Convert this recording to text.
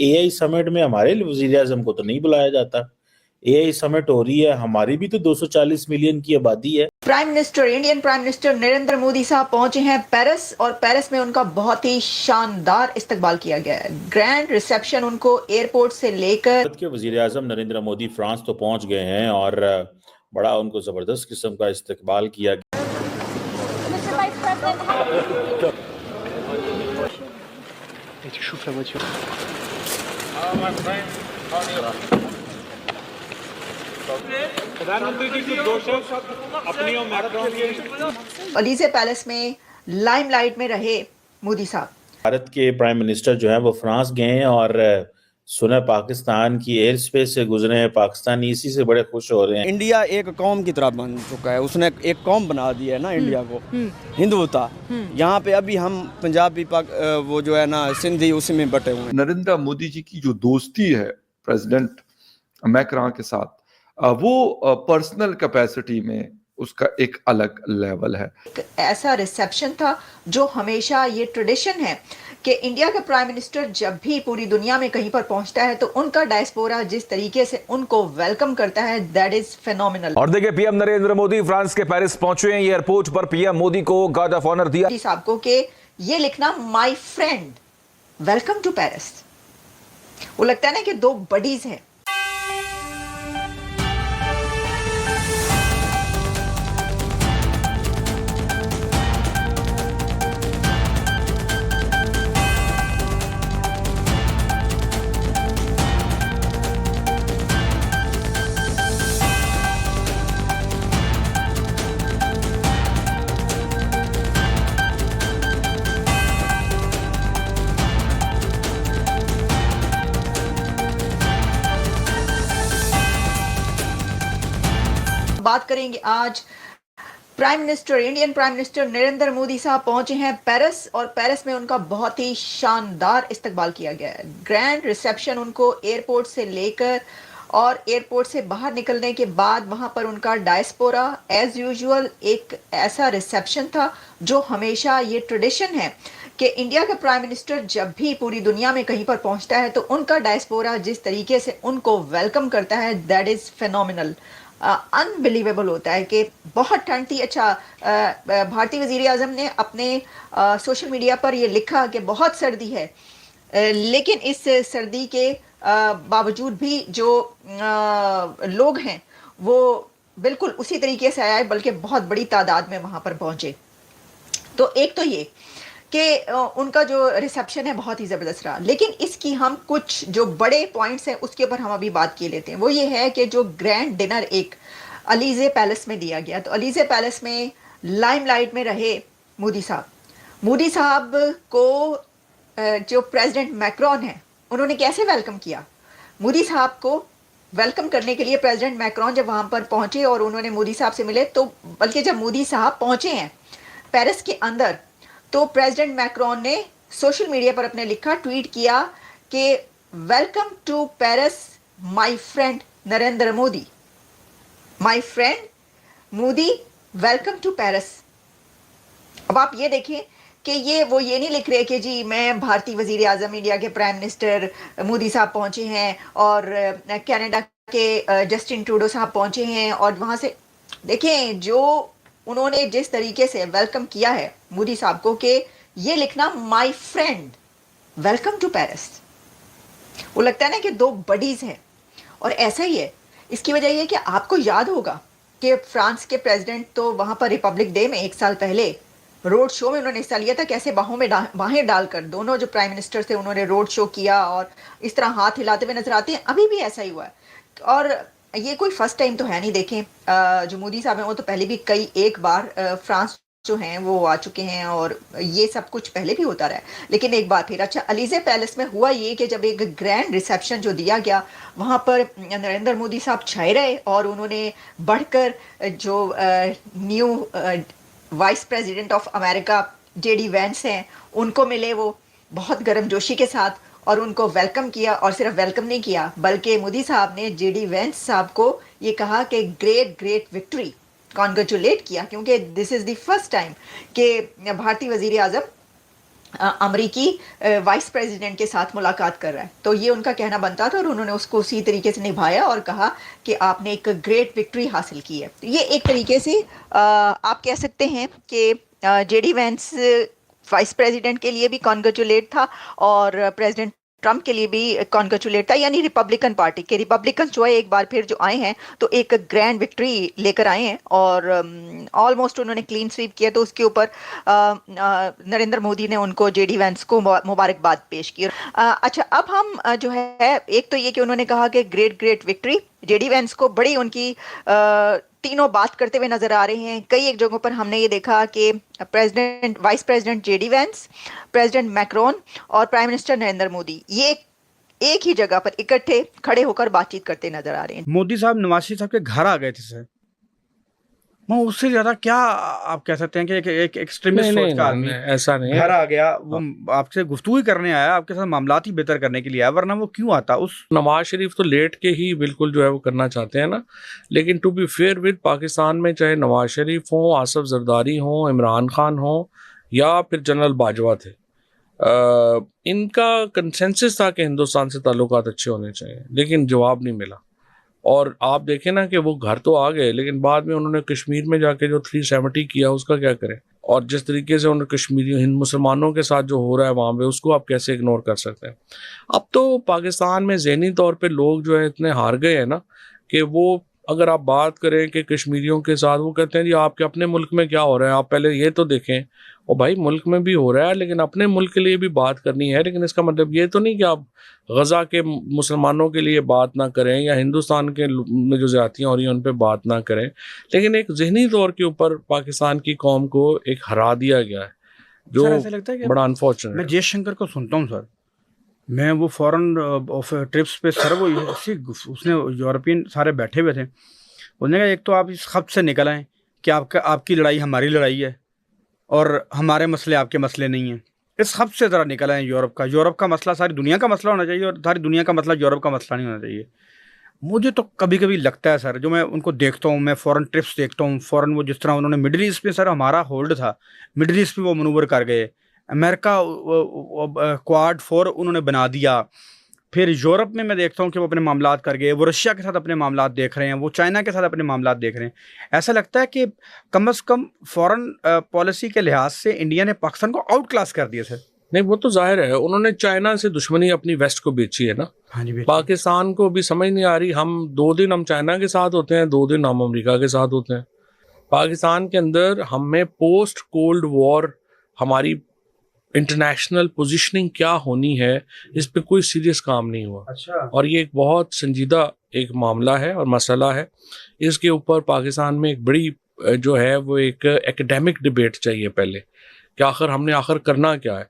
AI summit में हमारे वजीर आजम को तो नहीं बुलाया जाता। एआई समिट हो रही है, हमारी भी तो 240 मिलियन की आबादी है। Indian prime minister Narendra Modi साहब पहुंचे हैं पेरिस और पेरिस में उनका बहुत ही शानदार इस्तकबाल किया गया है। ग्रैंड रिसेप्शन उनको एयरपोर्ट से लेकर भारत के वजीर आजम नरेंद्र मोदी फ्रांस तो पहुंच गए हैं और बड़ा उनको जबरदस्त किस्म का इस्तकबाल किया गया। प्रधानमंत्री जी की दो शब्द अपनी और मैक्रोन के अलीजे पैलेस में लाइमलाइट में रहे मोदी साहब। भारत के प्राइम मिनिस्टर जो है वो फ्रांस गए हैं और सुना पाकिस्तान की एयर स्पेस से गुजरे हैं। पाकिस्तानी इसी से बड़े खुश हो रहे हैं। इंडिया एक कौम की तरह बन चुका है, उसने एक कौम बना दी है ना इंडिया को, हिंदुता। यहाँ पे अभी हम पंजाबी वो जो है ना सिंधी उसी में बटे हुए हैं। नरेंद्र मोदी जी की जो दोस्ती है प्रेसिडेंट मैक्रोन के साथ, वो पर्सनल कैपेसिटी में उसका एक अलग लेवल है। ऐसा रिसेप्शन था जो हमेशा ये ट्रेडिशन है कि इंडिया का प्राइम मिनिस्टर जब भी पूरी दुनिया में कहीं पर पहुंचता है तो उनका डायस्पोरा जिस तरीके से उनको वेलकम करता है, दैट इज फेनोमिनल। और देखिए पीएम नरेंद्र मोदी फ्रांस के पेरिस पहुंचे हैं। एयरपोर्ट पर पीएम मोदी को गार्ड ऑफ ऑनर दिया। साहब को के ये लिखना my friend welcome to Paris, वो लगता है ना कि दो बडीज हैं। बात करेंगे आज Indian prime minister Narendra Modi साहब पहुंचे हैं पेरिस और पेरिस में उनका बहुत ही शानदार इस्तकबाल किया गया है। ग्रैंड रिसेप्शन उनको एयरपोर्ट से लेकर और एयरपोर्ट से बाहर निकलने के बाद वहां पर उनका डायस्पोरा एज यूजुअल एक ऐसा रिसेप्शन था जो हमेशा ये ट्रेडिशन है कि इंडिया का प्राइम मिनिस्टर जब भी पूरी दुनिया में कहीं पर पहुंचता है तो उनका डायस्पोरा जिस तरीके से उनको वेलकम करता है, दैट इज फेनोमिनल, अनबिलीवेबल होता है कि बहुत ठंड थी। अच्छा, भारतीय वजीर आजम ने अपने सोशल मीडिया पर ये लिखा कि बहुत सर्दी है, लेकिन इस सर्दी के बावजूद भी जो लोग हैं वो बिल्कुल उसी तरीके से आए, बल्कि बहुत बड़ी तादाद में वहां पर पहुंचे। तो एक तो ये कि उनका जो रिसेप्शन है बहुत ही ज़बरदस्त रहा, लेकिन इसकी हम कुछ जो बड़े पॉइंट्स हैं उसके ऊपर हम अभी बात किए लेते हैं। वो ये है कि जो ग्रैंड डिनर एक अलीजे पैलेस में दिया गया, तो अलीजे पैलेस में लाइमलाइट में रहे मोदी साहब। मोदी साहब को जो प्रेसिडेंट मैक्रोन है उन्होंने कैसे वेलकम किया? मोदी साहब को वेलकम करने के लिए प्रेसिडेंट मैक्रोन जब वहाँ पर पहुँचे और उन्होंने मोदी साहब से मिले, तो बल्कि जब मोदी साहब पहुँचे हैं पेरिस के अंदर, तो प्रेसिडेंट मैक्रोन ने सोशल मीडिया पर अपने लिखा, ट्वीट किया कि welcome to Paris my friend Narendra Modi, my friend Modi welcome to Paris. अब आप ये देखें कि ये नहीं लिख रहे कि जी मैं भारतीय वजीर आजम इंडिया के प्राइम मिनिस्टर मोदी साहब पहुंचे हैं और कनाडा के जस्टिन ट्रूडो साहब पहुंचे हैं, और वहां से देखें जो उन्होंने जिस तरीके से वेलकम किया है मोदी साहब को कि ये लिखना my friend welcome to Paris, वो लगता है ना कि दो बडीज हैं। और ऐसा ही है, इसकी वजह ये कि आपको याद होगा कि फ्रांस के प्रेसिडेंट तो वहां पर रिपब्लिक डे में एक साल पहले रोड शो में उन्होंने हिस्सा लिया था। कैसे बाहें डालकर दोनों जो प्राइम मिनिस्टर थे उन्होंने रोड शो किया और इस तरह हाथ हिलाते हुए नजर आते हैं। अभी भी ऐसा ही हुआ है, और ये कोई फर्स्ट टाइम तो है नहीं। देखें जो मोदी साहब हैं वो तो पहले भी एक बार फ्रांस जो हैं वो आ चुके हैं और ये सब कुछ पहले भी होता रहा है, लेकिन एक बार फिर। अच्छा, अलीजे पैलेस में हुआ ये कि जब एक ग्रैंड रिसेप्शन जो दिया गया वहाँ पर नरेंद्र मोदी साहब छाए रहे और उन्होंने बढ़कर जो new vice president of America JD Vance हैं उनको मिले, वो बहुत गर्मजोशी के साथ, और उनको वेलकम किया। और सिर्फ वेलकम नहीं किया बल्कि मोदी साहब ने जेडी वेंस साहब को ये कहा कि ग्रेट विक्ट्री, कॉन्ग्रेचुलेट किया, क्योंकि this is the first time कि भारतीय वजीर आजम अमरीकी वाइस प्रेसिडेंट के साथ मुलाकात कर रहा है, तो ये उनका कहना बनता था और उन्होंने उसको उसी तरीके से निभाया और कहा कि आपने एक ग्रेट विक्ट्री हासिल की है। ये एक तरीके से आप कह सकते हैं कि जेडी वेंस वाइस प्रेसिडेंट के लिए भी कॉन्ग्रेचुलेट था और प्रेसिडेंट ट्रंप के लिए भी कॉन्ग्रेचुलेट था, यानी रिपब्लिकन पार्टी के रिपब्लिकन जो है एक बार फिर जो आए हैं तो एक ग्रैंड विक्ट्री लेकर आए हैं और ऑलमोस्ट उन्होंने क्लीन स्वीप किया। तो उसके ऊपर नरेंद्र मोदी ने उनको जेडी वेंस को मुबारकबाद पेश की। अच्छा, अब हम जो है एक तो ये कि उन्होंने कहा कि ग्रेट विक्ट्री, जेडी वेंस को बड़ी उनकी तीनों बात करते हुए नजर आ रहे हैं। कई एक जगहों पर हमने ये देखा कि vice president JD Vance, president Macron और प्राइम मिनिस्टर नरेंद्र मोदी ये एक ही जगह पर इकट्ठे खड़े होकर बातचीत करते नजर आ रहे हैं। मोदी साहब नवाज शरीफ साहब के घर आ गए थे सर, मैं उससे ज्यादा क्या आप कह सकते हैं कि एक एक्सट्रीमिस्ट सोच का आदमी ऐसा नहीं घर आ गया, वो आपसे गुफ्तगू करने आया, आपके साथ मामलात ही बेहतर करने के लिए आया, वरना वो क्यों आता। उस नवाज शरीफ तो लेट के ही बिल्कुल जो है वो करना चाहते हैं ना, लेकिन to be fair with Pakistan में चाहे नवाज शरीफ हो, आसफ जरदारी हो, इमरान खान हो या फिर जनरल बाजवा थे, इनका कंसेंसस था कि हिंदुस्तान से ताल्लुकात अच्छे होने चाहिए, लेकिन जवाब नहीं मिला। और आप देखें ना कि वो घर तो आ गए, लेकिन बाद में उन्होंने कश्मीर में जाके जो 370 किया उसका क्या करें, और जिस तरीके से उन्होंने कश्मीरी हिंद मुसलमानों के साथ जो हो रहा है वहाँ पे, उसको आप कैसे इग्नोर कर सकते हैं। अब तो पाकिस्तान में ज़हनी तौर पे लोग जो है इतने हार गए हैं ना कि वो, अगर आप बात करें कि कश्मीरियों के साथ, वो कहते हैं जी आपके अपने मुल्क में क्या हो रहा है, आप पहले ये तो देखें। और भाई मुल्क में भी हो रहा है, लेकिन अपने मुल्क के लिए भी बात करनी है, लेकिन इसका मतलब ये तो नहीं कि आप गज़ा के मुसलमानों के लिए बात ना करें या हिंदुस्तान के में जो ज़्यादतियाँ हो रही हैं उन पर बात ना करें। लेकिन एक ज़हनी तौर के ऊपर पाकिस्तान की कौम को एक हरा दिया गया है, जो सर ऐसा लगता है कि बड़ा अनफॉर्चुनेट। मैं जयशंकर को सुनता हूँ सर, मैं वो फॉरेन ऑफ ट्रिप्स पे सर, वो उसने यूरोपियन सारे बैठे हुए थे, उन्होंने कहा एक तो आप इस खत से निकल आए कि आपकी लड़ाई हमारी लड़ाई है और हमारे मसले आपके मसले नहीं हैं। इस खत से ज़रा निकल आए। यूरोप का मसला सारी दुनिया का मसला होना चाहिए और सारी दुनिया का मसला यूरोप का मसला नहीं होना चाहिए। मुझे तो कभी कभी लगता है सर, जो मैं उनको देखता हूँ, मैं फॉरेन ट्रिप्स देखता हूँ, फॉरेन वो जिस तरह उन्होंने मिडिल ईस्ट में, सर हमारा होल्ड था मिडिल ईस्ट में, वो मनूवर कर गए। अमेरिका क्वाड 4 उन्होंने बना दिया। फिर यूरोप में मैं देखता हूँ कि वो अपने मामलात कर गए, वो रशिया के साथ अपने मामलात देख रहे हैं, वो चाइना के साथ अपने मामलात देख रहे हैं। ऐसा लगता है कि कम से कम फॉरेन पॉलिसी के लिहाज से इंडिया ने पाकिस्तान को आउट क्लास कर दिया सर। नहीं, वो तो जाहिर है, उन्होंने चाइना से दुश्मनी अपनी वेस्ट को बेची है ना। हाँ जी, पाकिस्तान को भी समझ नहीं आ रही, हम 2 दिन हम चाइना के साथ होते हैं, 2 दिन हम अमेरिका के साथ होते हैं। पाकिस्तान के अंदर हमें पोस्ट कोल्ड वॉर हमारी इंटरनेशनल पोजीशनिंग क्या होनी है, इस पे कोई सीरियस काम नहीं हुआ। अच्छा। और ये एक बहुत संजीदा एक मामला है और मसला है। इसके ऊपर पाकिस्तान में एक बड़ी जो है वो एक एकेडमिक डिबेट चाहिए पहले, कि आखिर हमने करना क्या है।